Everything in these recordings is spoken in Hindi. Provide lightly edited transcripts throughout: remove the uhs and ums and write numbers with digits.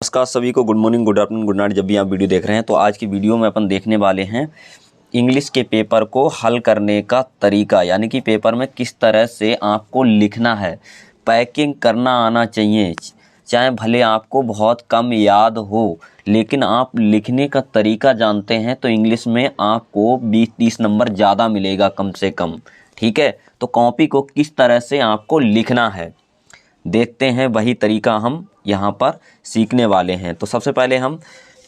नमस्कार सभी को, good morning, good afternoon, good night. जब भी आप वीडियो देख रहे हैं तो आज की वीडियो में अपन देखने वाले हैं इंग्लिश के पेपर को हल करने का तरीका, यानी कि पेपर में किस तरह से आपको लिखना है। पैकिंग करना आना चाहिए, चाहे भले आपको बहुत कम याद हो, लेकिन आप लिखने का तरीका जानते हैं तो इंग्लिश में आपको 20-30 नंबर ज़्यादा मिलेगा कम से कम। ठीक है, तो कॉपी को किस तरह से आपको लिखना है देखते हैं, वही तरीका हम यहाँ पर सीखने वाले हैं। तो सबसे पहले हम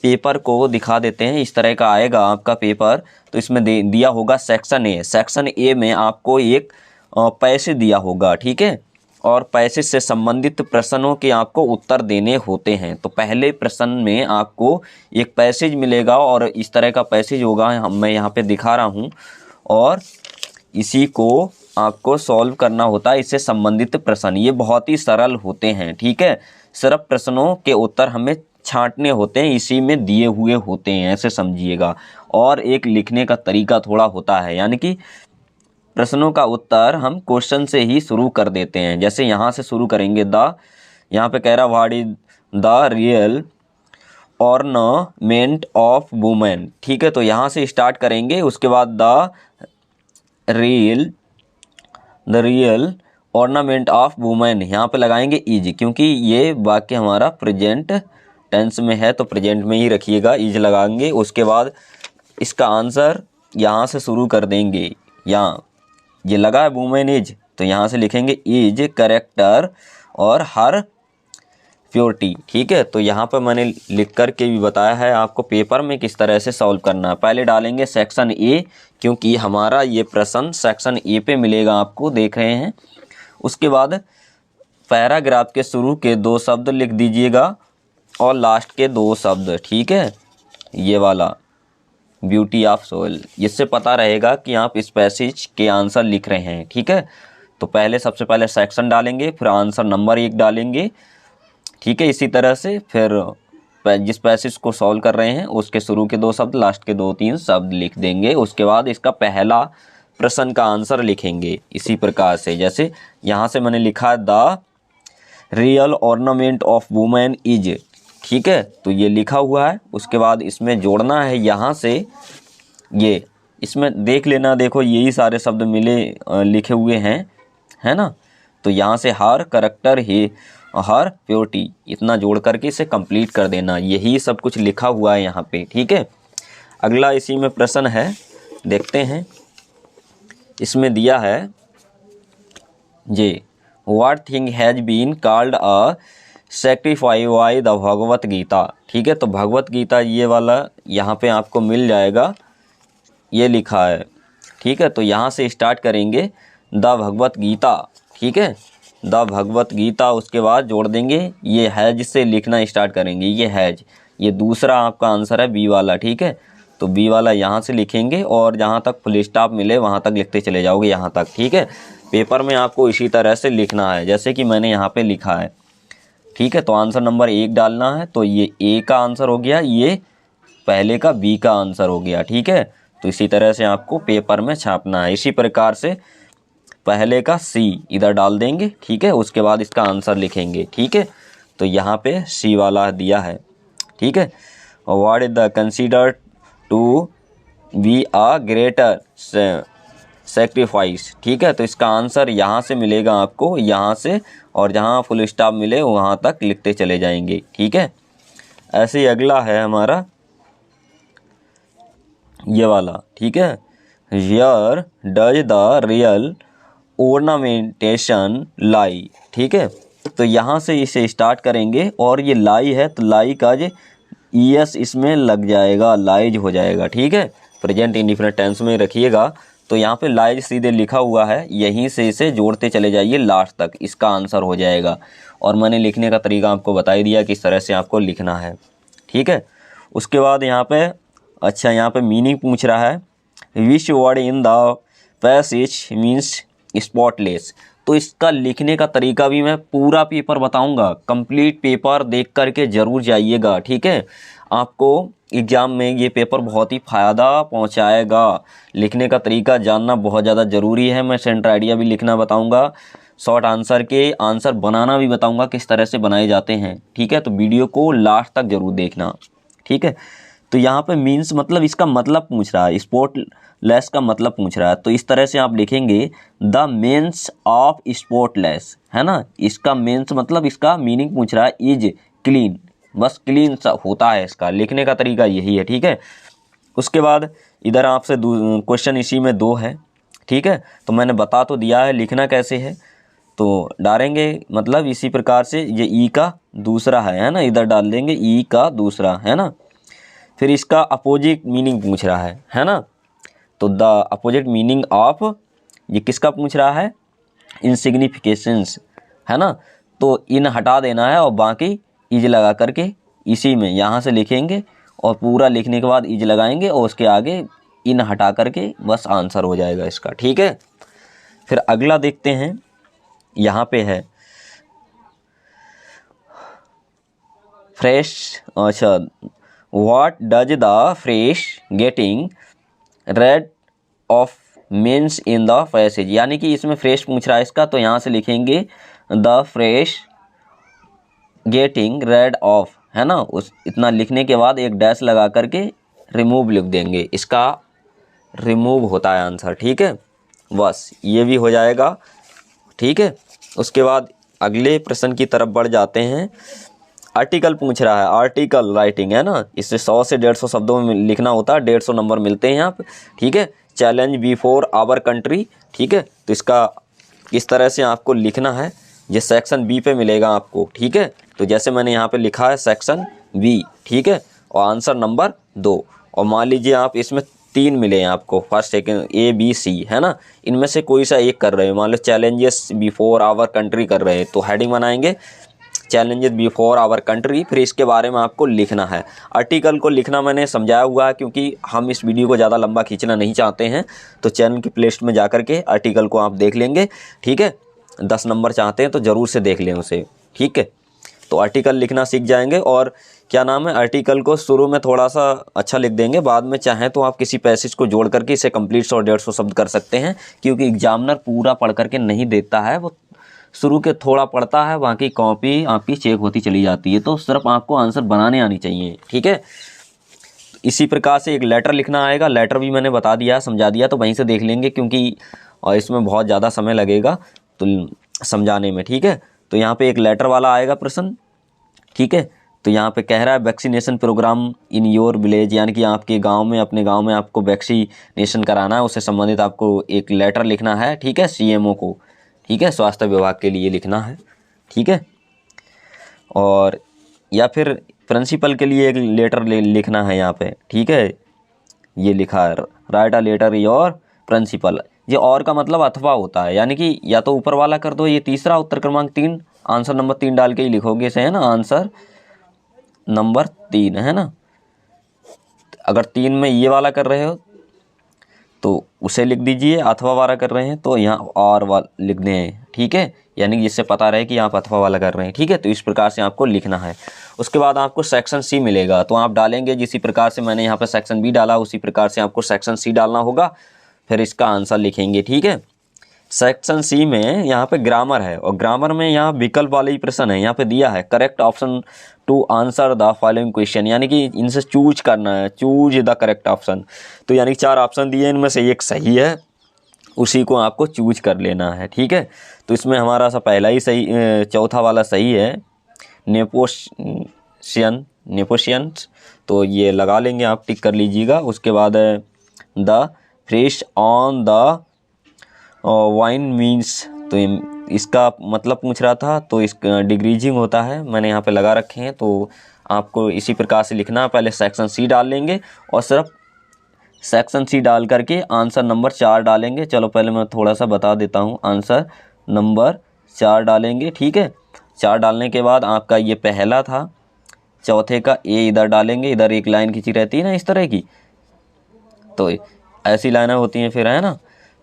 पेपर को दिखा देते हैं। इस तरह का आएगा आपका पेपर। तो इसमें दिया होगा सेक्शन ए। सेक्शन ए में आपको एक पैसेज दिया होगा, ठीक है, और पैसेज से संबंधित प्रश्नों के आपको उत्तर देने होते हैं। तो पहले प्रश्न में आपको एक पैसेज मिलेगा और इस तरह का पैसेज होगा, मैं यहाँ पे दिखा रहा हूँ, और इसी को आपको सॉल्व करना होता है। इससे संबंधित प्रश्न ये बहुत ही सरल होते हैं, ठीक है। सिर्फ प्रश्नों के उत्तर हमें छांटने होते हैं, इसी में दिए हुए होते हैं, ऐसे समझिएगा। और एक लिखने का तरीका थोड़ा होता है, यानी कि प्रश्नों का उत्तर हम क्वेश्चन से ही शुरू कर देते हैं। जैसे यहाँ से शुरू करेंगे, यहाँ पे कह रहा what is the real ornament of women, ठीक है। तो यहाँ से स्टार्ट करेंगे, उसके बाद the real ornament of women यहाँ पे लगाएंगे इज, क्योंकि ये वाक्य हमारा प्रेजेंट टेंस में है तो प्रेजेंट में ही रखिएगा, इज लगाएंगे। उसके बाद इसका आंसर यहाँ से शुरू कर देंगे। यहाँ ये लगा है वुमेन इज, तो यहाँ से लिखेंगे इज करेक्टर और हर प्योरिटी, ठीक है। तो यहाँ पर मैंने लिख कर के भी बताया है आपको पेपर में किस तरह से सॉल्व करना है। पहले डालेंगे सेक्शन ए, क्योंकि हमारा ये प्रश्न सेक्शन ए पे मिलेगा, आपको देख रहे हैं। उसके बाद पैराग्राफ के शुरू के 2 शब्द लिख दीजिएगा और लास्ट के 2 शब्द, ठीक है। ये वाला ब्यूटी ऑफ सोल, इससे पता रहेगा कि आप इस पैसेज के आंसर लिख रहे हैं, ठीक है। तो पहले सबसे पहले सेक्शन डालेंगे, फिर आंसर नंबर 1 डालेंगे, ठीक है। इसी तरह से फिर जिस पैसेज को सॉल्व कर रहे हैं उसके शुरू के 2 शब्द, लास्ट के 2-3 शब्द लिख देंगे। उसके बाद इसका पहला प्रश्न का आंसर लिखेंगे इसी प्रकार से। जैसे यहाँ से मैंने लिखा the real ornament of women is, ठीक है, तो ये लिखा हुआ है। उसके बाद इसमें जोड़ना है, यहाँ से ये इसमें देख लेना, देखो यही सारे शब्द मिले लिखे हुए हैं, है ना। तो यहाँ से हर करेक्टर ही हर प्योरिटी इतना जोड़ करके इसे कंप्लीट कर देना, यही सब कुछ लिखा हुआ है यहाँ पे, ठीक है। अगला इसी में प्रश्न है, देखते हैं। इसमें दिया है ये what thing has been called a sacrifice by the Bhagavad Gita, ठीक है। तो भगवत गीता ये वाला यहाँ पे आपको मिल जाएगा, ये लिखा है, ठीक है। तो यहाँ से स्टार्ट करेंगे द भगवत गीता, ठीक है, द भगवत गीता। उसके बाद जोड़ देंगे ये हैज से लिखना स्टार्ट करेंगे, ये हैज, ये दूसरा आपका आंसर है बी वाला, ठीक है। तो बी वाला यहाँ से लिखेंगे और जहाँ तक फुल स्टॉप मिले वहाँ तक लिखते चले जाओगे, यहाँ तक, ठीक है। पेपर में आपको इसी तरह से लिखना है जैसे कि मैंने यहाँ पे लिखा है, ठीक है। तो आंसर नंबर 1 डालना है, तो ये ए का आंसर हो गया, ये पहले का बी का आंसर हो गया, ठीक है। तो इसी तरह से आपको पेपर में छापना है। इसी प्रकार से पहले का सी इधर डाल देंगे, ठीक है। उसके बाद इसका आंसर लिखेंगे, ठीक है। तो यहाँ पे सी वाला दिया है, ठीक है। What is the considered to be a greater sacrifice, ठीक है। तो इसका आंसर यहाँ से मिलेगा आपको, यहाँ से, और जहाँ फुल स्टॉप मिले वहाँ तक लिखते चले जाएंगे, ठीक है। ऐसे ही अगला है हमारा ये वाला, ठीक है। Here does the real ornamentation lie, ठीक है। तो यहाँ से इसे स्टार्ट करेंगे और ये लाई है तो लाई का जो ईएस इसमें लग जाएगा, लाइज हो जाएगा, ठीक है। प्रेजेंट इंडिफिनिट टेंस में रखिएगा। तो यहाँ पे लाइज सीधे लिखा हुआ है, यहीं से इसे जोड़ते चले जाइए लास्ट तक, इसका आंसर हो जाएगा। और मैंने लिखने का तरीका आपको बता ही दिया किस तरह से आपको लिखना है, ठीक है। उसके बाद यहाँ पे अच्छा, यहाँ पे मीनिंग पूछ रहा है, which word in the passage means spotless. तो इसका लिखने का तरीका भी मैं पूरा पेपर बताऊंगा, कंप्लीट पेपर देख करके ज़रूर जाइएगा, ठीक है। आपको एग्ज़ाम में ये पेपर बहुत ही फ़ायदा पहुंचाएगा। लिखने का तरीका जानना बहुत ज़्यादा ज़रूरी है। मैं सेंटर आइडिया भी लिखना बताऊंगा, शॉर्ट आंसर के आंसर बनाना भी बताऊंगा किस तरह से बनाए जाते हैं, ठीक है। तो वीडियो को लास्ट तक जरूर देखना, ठीक है। तो यहाँ पे मीन्स मतलब इसका मतलब पूछ रहा है, स्पोर्टलेस का मतलब पूछ रहा है, तो इस तरह से आप लिखेंगे द मीन्स ऑफ स्पोर्टलेस, है ना। इसका मीन्स मतलब इसका मीनिंग पूछ रहा है, इज क्लीन, बस क्लीन सा होता है, इसका लिखने का तरीका यही है, ठीक है। उसके बाद इधर आपसे क्वेश्चन इसी में 2 है, ठीक है। तो मैंने बता तो दिया है लिखना कैसे है, तो डालेंगे मतलब इसी प्रकार से, ये ई का दूसरा है ना, इधर डाल देंगे ई का दूसरा, है ना। फिर इसका अपोजिट मीनिंग पूछ रहा है ना। तो द अपोजिट मीनिंग ऑफ, ये किसका पूछ रहा है, इनसिग्निफिकेशंस, है ना। तो इन हटा देना है और बाकी इज लगा करके इसी में यहाँ से लिखेंगे, और पूरा लिखने के बाद इज लगाएंगे और उसके आगे इन हटा करके बस आंसर हो जाएगा इसका, ठीक है। फिर अगला देखते हैं, यहाँ पे है फ्रेश, अच्छा, what does the fresh getting rid of means in the passage, यानी कि इसमें फ्रेश पूछ रहा है इसका, तो यहाँ से लिखेंगे the fresh getting rid of, है ना। उस इतना लिखने के बाद एक डैश लगा करके रिमूव लिख देंगे, इसका रिमूव होता है आंसर, ठीक है। बस ये भी हो जाएगा, ठीक है। उसके बाद अगले प्रश्न की तरफ बढ़ जाते हैं। आर्टिकल पूछ रहा है, आर्टिकल राइटिंग, है ना। इससे 100 से 150 शब्दों में लिखना होता है, 150 नंबर मिलते हैं यहाँ पे, ठीक है। चैलेंज बिफोर आवर कंट्री, ठीक है। तो इसका इस तरह से आपको लिखना है, ये सेक्शन बी पे मिलेगा आपको, ठीक है। तो जैसे मैंने यहाँ पे लिखा है सेक्शन बी, ठीक है, और आंसर नंबर 2, और मान लीजिए आप इसमें 3 मिले हैं आपको, first second a b c, है ना। इनमें से कोई सा एक कर रहे हो, मान लो चैलेंजेस बिफोर आवर कंट्री कर रहे हैं, तो हेडिंग बनाएंगे चैलेंजेस बिफोर आवर कंट्री, फिर इसके बारे में आपको लिखना है। आर्टिकल को लिखना मैंने समझाया हुआ है, क्योंकि हम इस वीडियो को ज़्यादा लंबा खींचना नहीं चाहते हैं, तो चैनल की प्लेलिस्ट में जा करके आर्टिकल को आप देख लेंगे, ठीक है। 10 नंबर चाहते हैं तो ज़रूर से देख लें उसे, ठीक है। तो आर्टिकल लिखना सीख जाएंगे, और क्या नाम है, आर्टिकल को शुरू में थोड़ा सा अच्छा लिख देंगे, बाद में चाहें तो आप किसी पैसेज को जोड़ करके इसे कंप्लीट 100-150 शब्द कर सकते हैं, क्योंकि एग्जामिनर पूरा पढ़ करके नहीं देता है, वो शुरू के थोड़ा पढ़ता है, बाकी कॉपी आपकी चेक होती चली जाती है, तो सिर्फ आपको आंसर बनाने आनी चाहिए, ठीक है। इसी प्रकार से एक लेटर लिखना आएगा, लेटर भी मैंने बता दिया, समझा दिया, तो वहीं से देख लेंगे, क्योंकि और इसमें बहुत ज़्यादा समय लगेगा तो समझाने में, ठीक है। तो यहाँ पे एक लेटर वाला आएगा प्रश्न, ठीक है। तो यहाँ पे कह रहा है vaccination programme in your village, यानी कि आपके गांव में, अपने गांव में आपको वैक्सीनेशन कराना है, उससे संबंधित आपको एक लेटर लिखना है, ठीक है, सीएमओ को, ठीक है, स्वास्थ्य विभाग के लिए लिखना है, ठीक है। और या फिर प्रिंसिपल के लिए एक लेटर लिखना है यहाँ पे, ठीक है। ये लिखा है write a letter your principal, ये और का मतलब अथवा होता है, यानी कि या तो ऊपर वाला कर दो, ये तीसरा उत्तर क्रमांक 3 आंसर नंबर 3 डाल के ही लिखोगे इसे, है ना, आंसर नंबर 3, है ना। अगर 3 में ये वाला कर रहे हो तो उसे लिख दीजिए, अथवा वाला कर रहे हैं तो यहाँ और वाला लिख दें, ठीक है, यानी कि जिससे पता रहे कि आप अथवा वाला कर रहे हैं, ठीक है। तो इस प्रकार से आपको लिखना है। उसके बाद आपको सेक्शन सी मिलेगा, तो आप डालेंगे जिसी प्रकार से मैंने यहाँ पर सेक्शन बी डाला, उसी प्रकार से आपको सेक्शन सी डालना होगा, फिर इसका आंसर लिखेंगे, ठीक है। सेक्शन सी में यहाँ पे ग्रामर है, और ग्रामर में यहाँ विकल्प वाले ही प्रश्न है, यहाँ पे दिया है correct option to answer the following question, यानी कि इनसे चूज करना है, चूज द करेक्ट ऑप्शन। तो यानी 4 ऑप्शन दिए, इनमें से एक सही है, उसी को आपको चूज कर लेना है, ठीक है। तो इसमें हमारा सा पहला ही सही, चौथा वाला सही है, नेपोशियंस, तो ये लगा लेंगे, आप टिक कर लीजिएगा। उसके बाद the fresh on the wine means, तो इसका मतलब पूछ रहा था, तो इस डिक्रीजिंग होता है, मैंने यहाँ पे लगा रखे हैं, तो आपको इसी प्रकार से लिखना है। पहले सेक्शन सी डाल लेंगे और सिर्फ सेक्शन सी डाल करके आंसर नंबर 4 डालेंगे। चलो पहले मैं थोड़ा सा बता देता हूँ, आंसर नंबर 4 डालेंगे, ठीक है। 4 डालने के बाद आपका ये पहला था, चौथे का ए इधर डालेंगे, इधर एक लाइन खींची रहती है ना इस तरह की, तो ऐसी लाइनें होती हैं फिर, है ना।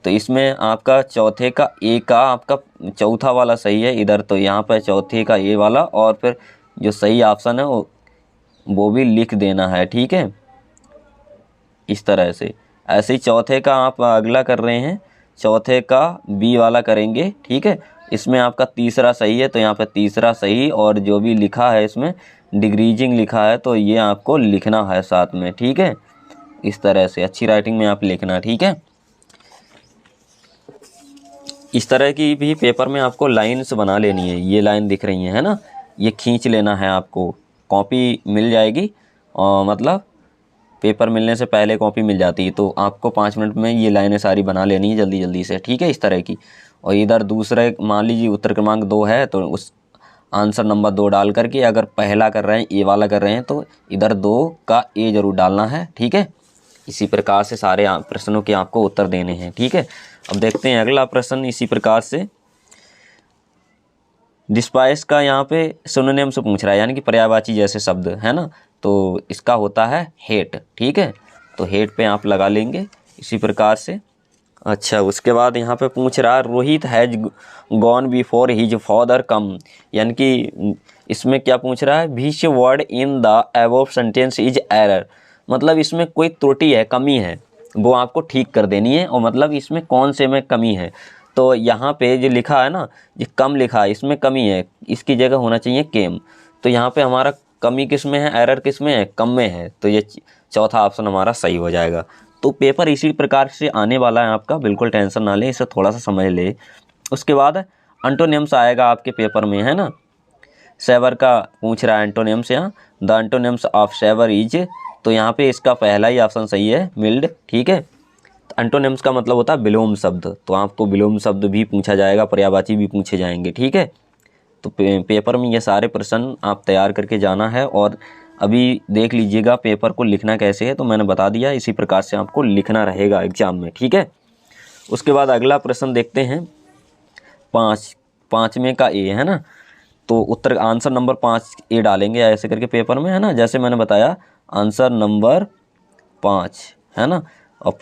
तो इसमें आपका चौथे का ए का आपका चौथा वाला सही है इधर, तो यहाँ पर चौथे का ए वाला, और फिर जो सही ऑप्शन है वो भी लिख देना है, ठीक है, इस तरह से। ऐसे ही चौथे का आप अगला कर रहे हैं, चौथे का बी वाला करेंगे, ठीक है, इसमें आपका तीसरा सही है तो यहाँ पे तीसरा सही, और जो भी लिखा है इसमें डिक्रीजिंग लिखा है तो ये आपको लिखना है साथ में, ठीक है। इस तरह से अच्छी राइटिंग में आप लिखना, ठीक है। इस तरह की भी पेपर में आपको लाइन्स बना लेनी है। ये लाइन दिख रही है ना, ये खींच लेना है आपको। कॉपी मिल जाएगी और मतलब पेपर मिलने से पहले कॉपी मिल जाती है, तो आपको 5 मिनट में ये लाइनें सारी बना लेनी है जल्दी जल्दी से, ठीक है, इस तरह की। और इधर दूसरे मान लीजिए उत्तर क्रमांक 2 है तो उस आंसर नंबर 2 डाल करके, अगर पहला कर रहे हैं ए वाला कर रहे हैं तो इधर 2 का ए ज़रूर डालना है, ठीक है। इसी प्रकार से सारे प्रश्नों के आपको उत्तर देने हैं, ठीक है। अब देखते हैं अगला प्रश्न इसी प्रकार से। डिस्पाइस का यहाँ पे सिनोनिम से पूछ रहा है, यानी कि पर्यायवाची जैसे शब्द है ना, तो इसका होता है हेट, ठीक है। तो हेट पे आप लगा लेंगे इसी प्रकार से। अच्छा, उसके बाद यहाँ पे पूछ रहा है Rohit has gone before his father कम, यानी कि इसमें क्या पूछ रहा है, which word in the above sentence is error, मतलब इसमें कोई त्रुटि है, कमी है, वो आपको ठीक कर देनी है। और मतलब इसमें कौन से में कमी है, तो यहाँ पे जो लिखा है ना, ये कम लिखा है, इसमें कमी है, इसकी जगह होना चाहिए केम। तो यहाँ पे हमारा कमी किस में है, एरर किस में है, कम में है, तो ये चौथा ऑप्शन हमारा सही हो जाएगा। तो पेपर इसी प्रकार से आने वाला है आपका, बिल्कुल टेंशन ना ले, इसे थोड़ा सा समझ ले। उसके बाद एंटोनिम्स आएगा आपके पेपर में, है ना। सेवर का पूछ रहा है एंटोनिम्स, यहाँ the antonyms of saver is, तो यहाँ पे इसका पहला ही ऑप्शन सही है, मिल्ड, ठीक है। एंटोनिम्स का मतलब होता है विलोम शब्द, तो आपको विलोम शब्द भी पूछा जाएगा, पर्यायवाची भी पूछे जाएंगे, ठीक है। तो पेपर में ये सारे प्रश्न आप तैयार करके जाना है। और अभी देख लीजिएगा पेपर को लिखना कैसे है, तो मैंने बता दिया, इसी प्रकार से आपको लिखना रहेगा एग्जाम में, ठीक है। उसके बाद अगला प्रश्न देखते हैं, 5वें का ए है ना, तो उत्तर आंसर नंबर 5 ए डालेंगे ऐसे करके पेपर में, है ना, जैसे मैंने बताया आंसर नंबर 5 है ना, और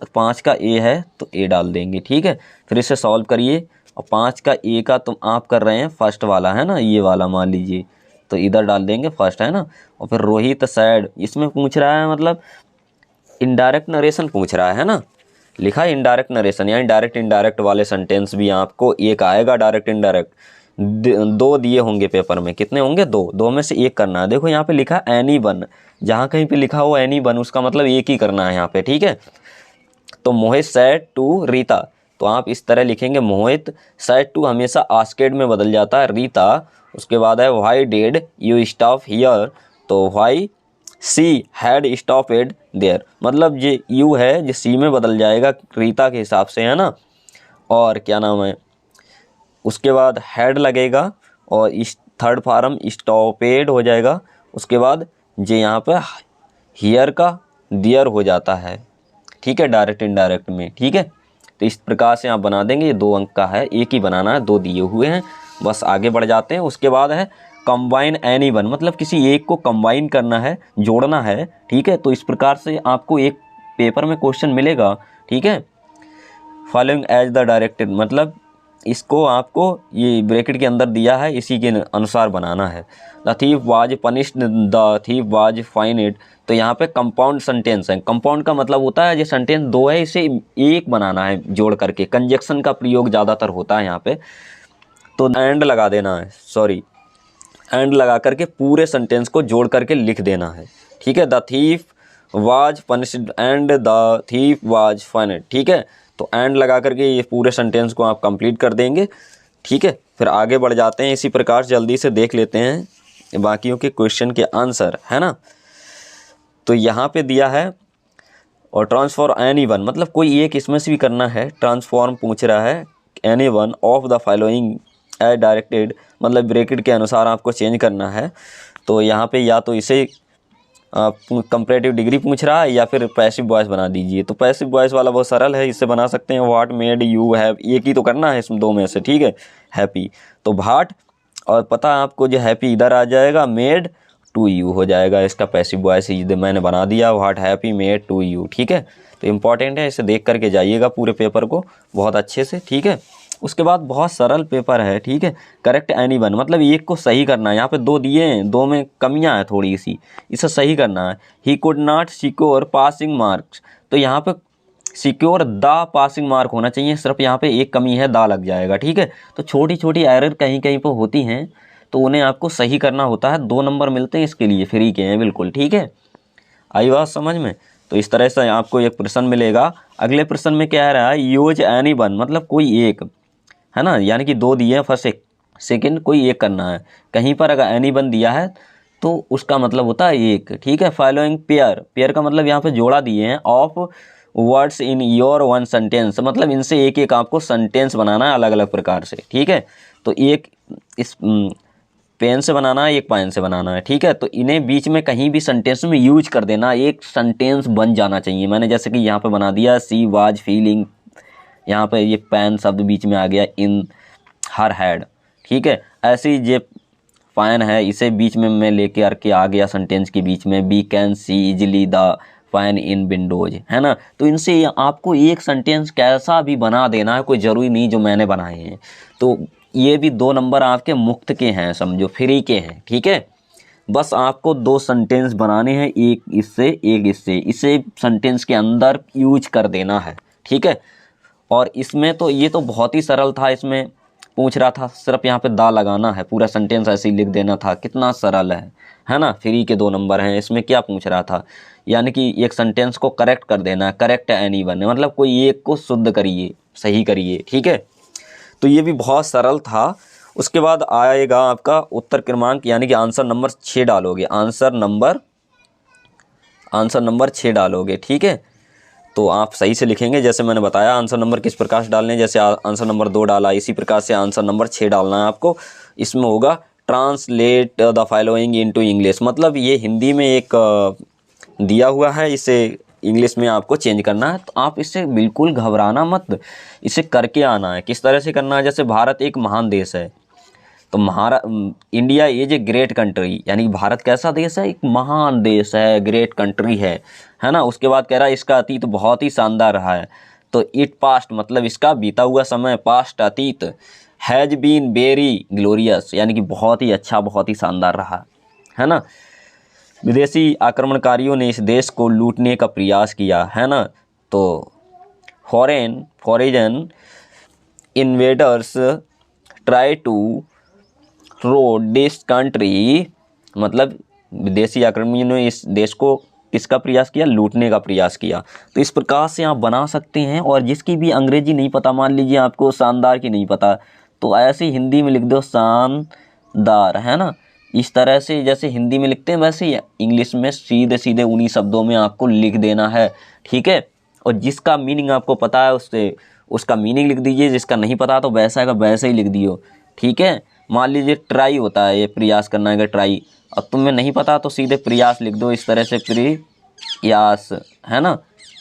5 का ए है तो ए डाल देंगे, ठीक है। फिर इसे सॉल्व करिए, और 5 का ए का तुम आप कर रहे हैं फर्स्ट वाला, है ना, ये वाला मान लीजिए, तो इधर डाल देंगे फर्स्ट, है ना। और फिर रोहित सैड, इसमें पूछ रहा है मतलब इनडायरेक्ट नरेशन पूछ रहा है ना, लिखा है इनडायरेक्ट नरेशन, यानी डायरेक्ट इनडायरेक्ट वाले सेंटेंस भी आपको एक आएगा, डायरेक्ट इनडायरेक्ट 2 दिए होंगे पेपर में, कितने होंगे, 2 में से एक करना है। देखो यहाँ पे लिखा एनी वन, जहाँ कहीं पे लिखा हो एनी वन उसका मतलब एक ही करना है यहाँ पे, ठीक है। तो मोहित सैड टू रीता, तो आप इस तरह लिखेंगे, मोहित सैड टू हमेशा आस्केड में बदल जाता है, रीता, उसके बाद है why did you stop here, तो why she had stopped there, मतलब ये यू है जो सी में बदल जाएगा रीता के हिसाब से, है ना। और क्या नाम है, उसके बाद हेड लगेगा और इस थर्ड फॉर्म स्टॉपेड हो जाएगा। उसके बाद जो यहाँ पे हियर का दियर हो जाता है, ठीक है, डायरेक्ट इनडायरेक्ट में, ठीक है। तो इस प्रकार से आप बना देंगे, ये 2 अंक का है, एक ही बनाना है, 2 दिए हुए हैं, बस आगे बढ़ जाते हैं। उसके बाद है कंबाइन एनी वन, मतलब किसी एक को कंबाइन करना है, जोड़ना है, ठीक है। तो इस प्रकार से आपको एक पेपर में क्वेश्चन मिलेगा, ठीक है, फॉलोइंग एज द डायरेक्टेड, मतलब इसको आपको ये ब्रैकेट के अंदर दिया है, इसी के अनुसार बनाना है। The thief was punished, the thief was fined, तो यहाँ पे कंपाउंड सेंटेंस है। कंपाउंड का मतलब होता है जो सेंटेंस 2 है इसे एक बनाना है जोड़ करके, कंजक्शन का प्रयोग ज़्यादातर होता है यहाँ पे, तो एंड लगा देना है, सॉरी एंड लगा करके पूरे सेंटेंस को जोड़ करके लिख देना है, ठीक है। The thief was punished and the thief was fined, ठीक है। तो एंड लगा करके ये पूरे सेंटेंस को आप कंप्लीट कर देंगे, ठीक है। फिर आगे बढ़ जाते हैं, इसी प्रकार जल्दी से देख लेते हैं बाकियों के क्वेश्चन के आंसर, है ना। तो यहाँ पे दिया है, और ट्रांसफॉर्म एनी वन, मतलब कोई एक इसमें से भी करना है, ट्रांसफॉर्म पूछ रहा है any one of the following as directed, मतलब ब्रैकेट के अनुसार आपको चेंज करना है। तो यहाँ पे या तो इसे कंपैरेटिव डिग्री पूछ रहा है या फिर पैसिव वॉइस बना दीजिए। तो पैसिव वॉइस वाला बहुत सरल है, इससे बना सकते हैं व्हाट मेड यू हैव, एक ही तो करना है इसमें 2 में से, ठीक है, हैप्पी, तो व्हाट, और पता है आपको जो हैप्पी इधर आ जाएगा, मेड टू यू हो जाएगा, इसका पैसिव वॉइस मैंने बना दिया, what happy made to you, ठीक है। तो इम्पॉर्टेंट है, इसे देख करके जाइएगा पूरे पेपर को बहुत अच्छे से, ठीक है। उसके बाद बहुत सरल पेपर है, ठीक है। करेक्ट एनी वन, मतलब एक को सही करना है, यहाँ पे 2 दिए हैं, 2 में कमियां हैं थोड़ी सी, इसे सही करना है। He could not secure passing marks, तो यहाँ पे सिक्योर द पासिंग मार्क होना चाहिए, सिर्फ यहाँ पे एक कमी है, दा लग जाएगा। ठीक है, तो छोटी छोटी एरर कहीं कहीं पर होती हैं तो उन्हें आपको सही करना होता है। 2 नंबर मिलते हैं इसके लिए, फ्री के हैं बिल्कुल। ठीक है, आई बात समझ में। तो इस तरह से आपको एक प्रश्न मिलेगा। अगले प्रश्न में क्या रहा है, यूज एनी वन, मतलब कोई एक, है ना, यानी कि 2 दिए हैं, फर्स्ट सेकंड, कोई एक करना है। कहीं पर अगर एनी वन दिया है तो उसका मतलब होता है एक। ठीक है, फॉलोइंग पेयर, पेयर का मतलब यहाँ पे जोड़ा दिए हैं, of words in your one sentence, मतलब इनसे एक एक आपको सेंटेंस बनाना है अलग अलग प्रकार से। ठीक है, तो एक इस पेन से बनाना है, एक पेन से बनाना है। ठीक है, तो इन्हें बीच में कहीं भी सेंटेंस में यूज कर देना, एक सेंटेंस बन जाना चाहिए। मैंने जैसे कि यहाँ पे बना दिया, सी वाज फीलिंग, यहाँ पे ये पेन शब्द बीच में आ गया, इन हर हैड। ठीक है, ऐसे ही ये फाइन है, इसे बीच में मैं लेके आके आ गया सेंटेंस के बीच में, we can see easily the fine in windows, है ना। तो इनसे आपको एक सेंटेंस कैसा भी बना देना है, कोई ज़रूरी नहीं जो मैंने बनाए हैं। तो ये भी 2 नंबर आपके मुफ्त के हैं, समझो फ्री के हैं। ठीक है, बस आपको 2 सेंटेंस बनाने हैं, एक इससे एक इससे, इसे सेंटेंस के अंदर यूज कर देना है। ठीक है, और इसमें तो ये तो बहुत ही सरल था, इसमें पूछ रहा था सिर्फ यहाँ पे दा लगाना है, पूरा सेंटेंस ऐसे ही लिख देना था, कितना सरल है ना। फ्री के 2 नंबर हैं, इसमें क्या पूछ रहा था, यानी कि एक सेंटेंस को करेक्ट कर देना है, करेक्ट एनी वन, मतलब कोई एक को शुद्ध करिए, सही करिए। ठीक है, तो ये भी बहुत सरल था। उसके बाद आएगा आपका उत्तर क्रमांक, यानी कि आंसर नंबर 6 डालोगे, आंसर नंबर 6 डालोगे। ठीक है, तो आप सही से लिखेंगे, जैसे मैंने बताया आंसर नंबर किस प्रकार से डालने, जैसे आंसर नंबर 2 डाला, इसी प्रकार से आंसर नंबर 6 डालना है आपको। इसमें होगा translate the following into English, मतलब ये हिंदी में एक दिया हुआ है, इसे इंग्लिश में आपको चेंज करना है। तो आप इससे बिल्कुल घबराना मत, इसे करके आना है। किस तरह से करना है, जैसे भारत एक महान देश है, तो India is a great country, यानी भारत कैसा देश है, एक महान देश है, ग्रेट कंट्री है ना। उसके बाद कह रहा है इसका अतीत बहुत ही शानदार रहा है, तो इट पास्ट, मतलब इसका बीता हुआ समय, पास्ट अतीत, हैज बीन वेरी ग्लोरियस, यानी कि बहुत ही अच्छा, बहुत ही शानदार रहा, है ना। विदेशी आक्रमणकारियों ने इस देश को लूटने का प्रयास किया, है ना। तो foreign invaders try to road this country, मतलब विदेशी आक्रमणियों ने इस देश को किसका प्रयास किया, लूटने का प्रयास किया। तो इस प्रकार से आप बना सकते हैं। और जिसकी भी अंग्रेजी नहीं पता, मान लीजिए आपको शानदार की नहीं पता, तो ऐसे हिंदी में लिख दो शानदार, है ना। इस तरह से जैसे हिंदी में लिखते हैं वैसे ही इंग्लिश में सीधे सीधे उन्हीं शब्दों में आपको लिख देना है। ठीक है, और जिसका मीनिंग आपको पता है उसका मीनिंग लिख दीजिए, जिसका नहीं पता तो वैसा का वैसे ही लिख दियो। ठीक है, मान लीजिए ट्राई होता है, ये प्रयास करना है, ट्राई, अब तुम्हें नहीं पता तो सीधे प्रयास लिख दो, इस तरह से प्रयास, है ना।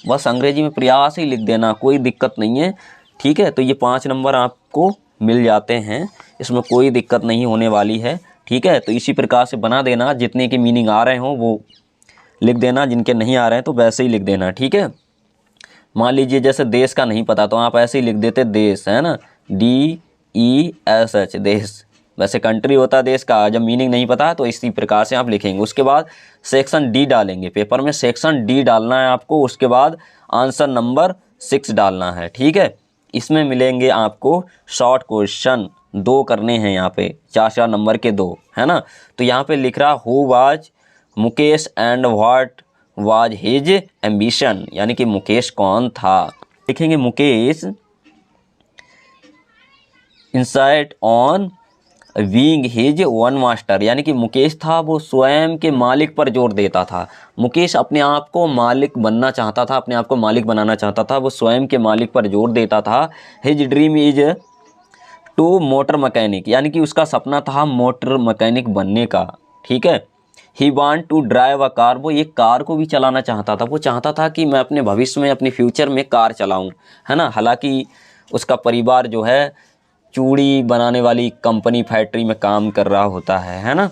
बस अंग्रेजी में प्रयास ही लिख देना, कोई दिक्कत नहीं है। ठीक है, तो ये 5 नंबर आपको मिल जाते हैं, इसमें कोई दिक्कत नहीं होने वाली है। ठीक है, तो इसी प्रकार से बना देना, जितने के मीनिंग आ रहे हों वो लिख देना, जिनके नहीं आ रहे हैं तो वैसे ही लिख देना। ठीक है, मान लीजिए जैसे देश का नहीं पता तो आप ऐसे ही लिख देते देश, है ना, DESH, देश। वैसे कंट्री होता है देश का, जब मीनिंग नहीं पता है तो इसी प्रकार से आप लिखेंगे। उसके बाद सेक्शन डी डालेंगे, पेपर में सेक्शन डी डालना है आपको। उसके बाद आंसर नंबर 6 डालना है। ठीक है, इसमें मिलेंगे आपको शॉर्ट क्वेश्चन, 2 करने हैं यहाँ पे, 4 नंबर के 2, है ना। तो यहाँ पे लिख रहा who was Mukesh and what was his ambition, यानी कि मुकेश कौन था। लिखेंगे Mukesh insight on being his one master, यानी कि मुकेश था वो स्वयं के मालिक पर जोर देता था। मुकेश अपने आप को मालिक बनना चाहता था, अपने आप को मालिक बनाना चाहता था, वो स्वयं के मालिक पर जोर देता था। His dream is to motor mechanic, यानी कि उसका सपना था मोटर मैकेनिक बनने का। ठीक है, he want to drive a car, वो एक कार को भी चलाना चाहता था। वो चाहता था कि मैं अपने भविष्य में, अपने फ्यूचर में कार चलाऊं, है ना। हालांकि उसका परिवार जो है चूड़ी बनाने वाली कंपनी, फैक्ट्री में काम कर रहा होता है ना।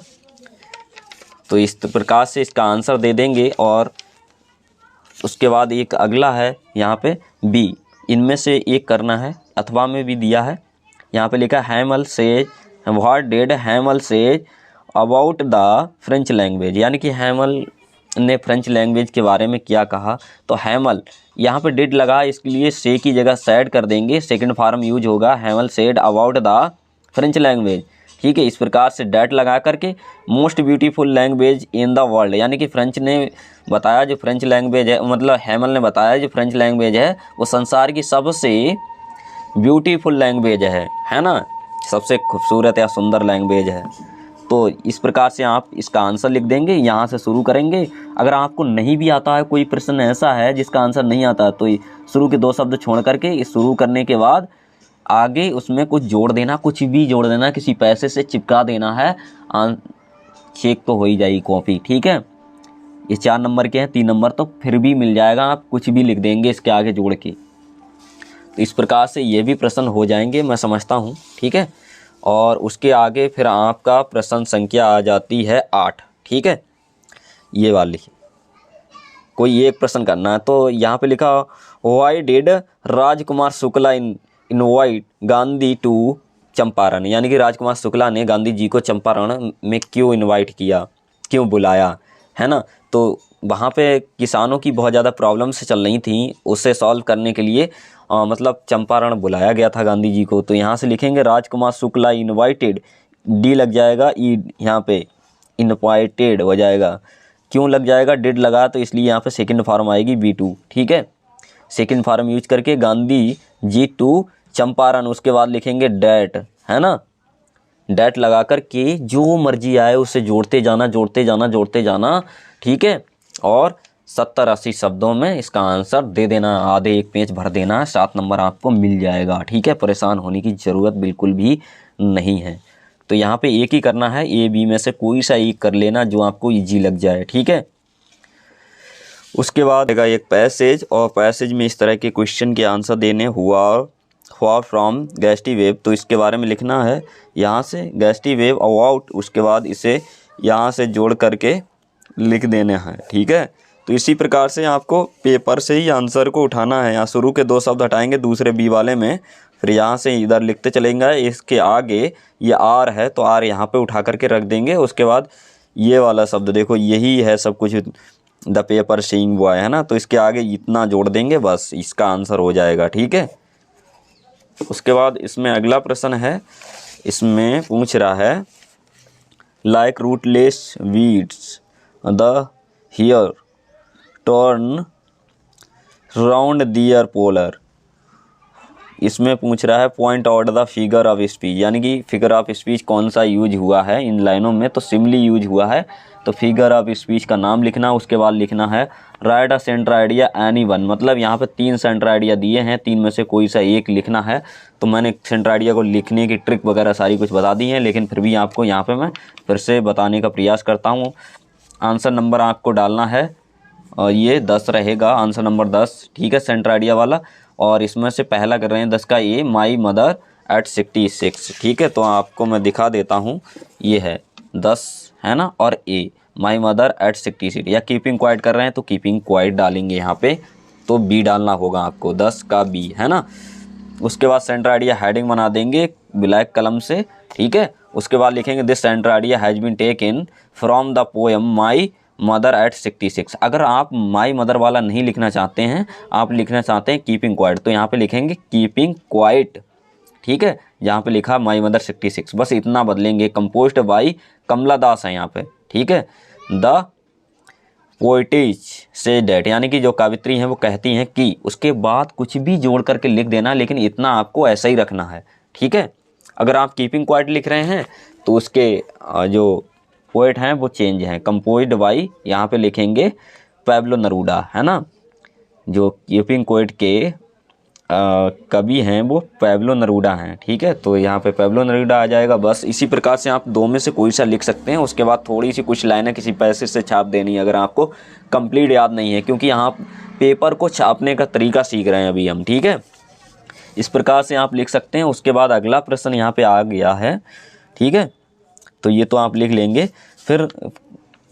तो इस प्रकार से इसका आंसर दे देंगे। और उसके बाद एक अगला है यहाँ पे बी, इनमें से एक करना है, अथवा में भी दिया है। यहाँ पे लिखा हैमल says, what did हैमल says about the French language, यानी कि हैमल ने फ्रेंच लैंग्वेज के बारे में क्या कहा? तो हैमल, यहाँ पे डिड लगा, इसके लिए से की जगह सैड कर देंगे, सेकंड फॉर्म यूज होगा। हैमल said about the French language, ठीक है। इस प्रकार से डैट लगा करके most beautiful language in the world, यानी कि फ्रेंच ने बताया जो फ्रेंच लैंग्वेज है, मतलब हैमल ने बताया जो फ्रेंच लैंग्वेज है वो संसार की सबसे ब्यूटीफुल लैंग्वेज है ना, सबसे खूबसूरत या सुंदर लैंग्वेज है। तो इस प्रकार से आप इसका आंसर लिख देंगे, यहाँ से शुरू करेंगे। अगर आपको नहीं भी आता है, कोई प्रश्न ऐसा है जिसका आंसर नहीं आता, तो शुरू के 2 शब्द छोड़ करके इस शुरू करने के बाद आगे उसमें कुछ जोड़ देना, कुछ भी जोड़ देना, किसी पैसे से चिपका देना है, चेक तो हो ही जाएगी कॉपी, ठीक है। ये 4 नंबर के हैं, 3 नंबर तो फिर भी मिल जाएगा, आप कुछ भी लिख देंगे इसके आगे जोड़ के। तो इस प्रकार से ये भी प्रश्न हो जाएंगे, मैं समझता हूँ, ठीक है। और उसके आगे फिर आपका प्रश्न संख्या आ जाती है 8, ठीक है। ये वाली कोई एक प्रश्न करना है। तो यहाँ पे लिखा why did Rajkumar Shukla invite Gandhi to Champaran, यानी कि राजकुमार शुक्ला ने गांधी जी को चंपारण में क्यों इनवाइट किया, क्यों बुलाया, है ना। तो वहाँ पे किसानों की बहुत ज़्यादा प्रॉब्लम्स चल रही थी, उसे सॉल्व करने के लिए मतलब चंपारण बुलाया गया था गांधी जी को। तो यहाँ से लिखेंगे राजकुमार शुक्ला इनवाइटेड, डी लग जाएगा, ई यहाँ पे इनवाइटेड हो जाएगा। क्यों लग जाएगा, डिड लगा तो इसलिए यहाँ पे सेकंड फॉर्म आएगी B2, ठीक है। सेकंड फॉर्म यूज करके गांधी जी टू चंपारण, उसके बाद लिखेंगे डैट, है ना। डैट लगा कर के जो मर्जी आए उससे जोड़ते जाना, जोड़ते जाना, जोड़ते जाना, ठीक है। और 70-80 शब्दों में इसका आंसर दे देना, आधे एक पेज भर देना, 7 नंबर आपको मिल जाएगा, ठीक है। परेशान होने की ज़रूरत बिल्कुल भी नहीं है। तो यहाँ पे एक ही करना है, A B में से कोई सा एक कर लेना जो आपको इजी लग जाए, ठीक है। उसके बाद आएगा एक पैसेज, और पैसेज में इस तरह के क्वेश्चन के आंसर देने हुआ फ्रॉम गैस्टी वेव, तो इसके बारे में लिखना है यहाँ से गैस्टी वेव अबाउट, उसके बाद इसे यहाँ से जोड़ करके लिख देने हैं, ठीक है। तो इसी प्रकार से आपको पेपर से ही आंसर को उठाना है। यहाँ शुरू के 2 शब्द हटाएंगे दूसरे बी वाले में, फिर यहाँ से इधर लिखते चलेंगे। इसके आगे ये आर है तो आर यहाँ पे उठा करके रख देंगे। उसके बाद ये वाला शब्द देखो, यही है सब कुछ, द पेपर सीइंग बॉय, है ना। तो इसके आगे इतना जोड़ देंगे, बस इसका आंसर हो जाएगा, ठीक है। उसके बाद इसमें अगला प्रश्न है, इसमें पूछ रहा है like rootless weeds the here turn round their polar, इसमें पूछ रहा है point out the figure of speech, यानी कि फिगर ऑफ स्पीच कौन सा यूज हुआ है इन लाइनों में। तो सिमिली यूज हुआ है, तो फिगर ऑफ स्पीच का नाम लिखना। उसके बाद लिखना है राइट अ सेंटर आइडिया एनी वन, मतलब यहाँ पे 3 सेंटर आइडिया दिए हैं, 3 में से कोई सा एक लिखना है। तो मैंने सेंटर आइडिया को लिखने की ट्रिक वगैरह सारी कुछ बता दी है, लेकिन फिर भी आपको यहाँ पे मैं फिर से बताने का प्रयास करता हूँ। आंसर नंबर आपको डालना है, और ये 10 रहेगा, आंसर नंबर 10, ठीक है, सेंटर आइडिया वाला। और इसमें से पहला कर रहे हैं 10 का ए, माई मदर एट 66, ठीक है। तो आपको मैं दिखा देता हूँ, ये है 10, है ना, और ए माई मदर एट 66, या कीपिंग क्वाइट कर रहे हैं तो कीपिंग क्वाइट डालेंगे यहाँ पे, तो बी डालना होगा आपको, 10 का बी, है ना। उसके बाद सेंटर आइडिया हेडिंग बना देंगे ब्लैक कलम से, ठीक है। उसके बाद लिखेंगे this centre idea has been taken from the poem my mother at 66। अगर आप माई मदर वाला नहीं लिखना चाहते हैं, आप लिखना चाहते हैं कीपिंग क्वाइट, तो यहाँ पे लिखेंगे कीपिंग क्वाइट, ठीक है। यहाँ पे लिखा माई मदर 66, बस इतना बदलेंगे। कंपोज्ड बाई कमला दास है यहाँ पे, ठीक है। द पोइटेज से डैट, यानी कि जो कवित्री हैं वो कहती हैं कि, उसके बाद कुछ भी जोड़ करके लिख देना, लेकिन इतना आपको ऐसा ही रखना है, ठीक है। अगर आप कीपिंग क्वाइट लिख रहे हैं तो उसके जो पोइट हैं वो चेंज हैं। कंपोज्ड बाई यहाँ पे लिखेंगे पैब्लो नरूडा, है ना। जो कीपिंग क्वाइट के कवि हैं वो पैब्लो नरूडा हैं, ठीक है। तो यहाँ पे पैब्लो नरूडा आ जाएगा। बस इसी प्रकार से आप 2 में से कोई सा लिख सकते हैं। उसके बाद थोड़ी सी कुछ लाइनें किसी पैसे से छाप देनी है, अगर आपको कंप्लीट याद नहीं है, क्योंकि यहाँ पेपर को छापने का तरीका सीख रहे हैं अभी हम, ठीक है। इस प्रकार से आप लिख सकते हैं। उसके बाद अगला प्रश्न यहाँ पे आ गया है, ठीक है। तो ये तो आप लिख लेंगे। फिर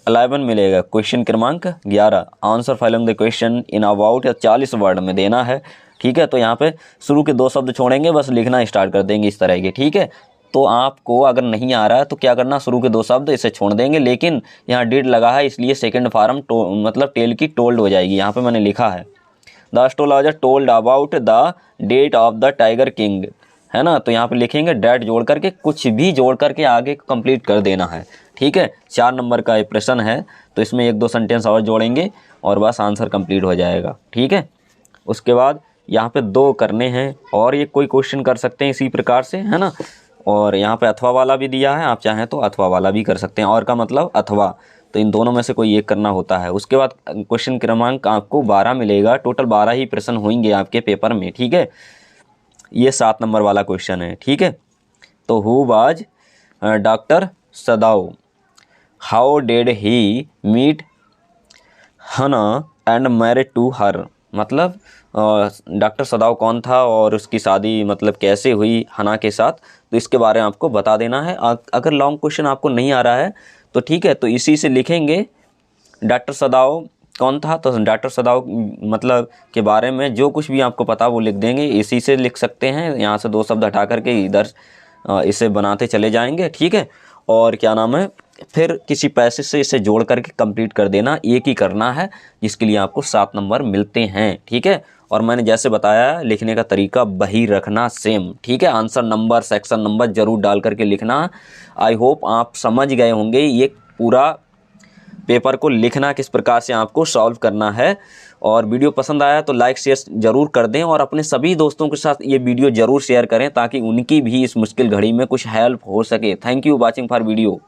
11 मिलेगा, क्वेश्चन क्रमांक 11, answer filing the question in about 40 word में देना है, ठीक है। तो यहाँ पे शुरू के 2 शब्द छोड़ेंगे, बस लिखना स्टार्ट कर देंगे इस तरह के, ठीक है। तो आपको अगर नहीं आ रहा है तो क्या करना, शुरू के 2 शब्द इसे छोड़ देंगे, लेकिन यहाँ डिड लगा है इसलिए सेकंड फॉर्म मतलब टेल की टोल्ड हो जाएगी। यहाँ पे मैंने लिखा है the astrologer told about the date of the tiger king, है ना। तो यहाँ पे लिखेंगे डेट जोड़ करके, कुछ भी जोड़ करके आगे कंप्लीट कर देना है, ठीक है। 4 नंबर का ये प्रश्न है, तो इसमें 1-2 सेंटेंस और जोड़ेंगे और बस आंसर कंप्लीट हो जाएगा, ठीक है। उसके बाद यहाँ पे 2 करने हैं और ये कोई क्वेश्चन कर सकते हैं इसी प्रकार से, है ना। और यहाँ पे अथवा वाला भी दिया है, आप चाहें तो अथवा वाला भी कर सकते हैं, और का मतलब अथवा, तो इन दोनों में से कोई एक करना होता है। उसके बाद क्वेश्चन क्रमांक आपको 12 मिलेगा, टोटल 12 ही प्रश्न होंगे आपके पेपर में, ठीक है। ये 7 नंबर वाला क्वेश्चन है, ठीक है। तो who was doctor Sadao, how did he meet Hana and married to her, मतलब डॉक्टर सदाओ कौन था और उसकी शादी मतलब कैसे हुई हना के साथ, तो इसके बारे में आपको बता देना है। अगर लॉन्ग क्वेश्चन आपको नहीं आ रहा है तो ठीक है, तो इसी से लिखेंगे डॉक्टर सदाओ कौन था, तो डॉक्टर सदाओ मतलब के बारे में जो कुछ भी आपको पता वो लिख देंगे, इसी से लिख सकते हैं। यहाँ से 2 शब्द हटा करके इधर इसे बनाते चले जाएंगे, ठीक है। और क्या नाम है, फिर किसी पैसे से इसे जोड़ करके कंप्लीट कर देना, एक ही करना है, जिसके लिए आपको 7 नंबर मिलते हैं, ठीक है। और मैंने जैसे बताया लिखने का तरीका वही रखना सेम, ठीक है। आंसर नंबर, सेक्शन नंबर जरूर डाल करके लिखना। आई होप आप समझ गए होंगे ये पूरा पेपर को लिखना किस प्रकार से आपको सॉल्व करना है। और वीडियो पसंद आया तो लाइक शेयर ज़रूर कर दें और अपने सभी दोस्तों के साथ ये वीडियो ज़रूर शेयर करें ताकि उनकी भी इस मुश्किल घड़ी में कुछ हेल्प हो सके। Thank you watching for video.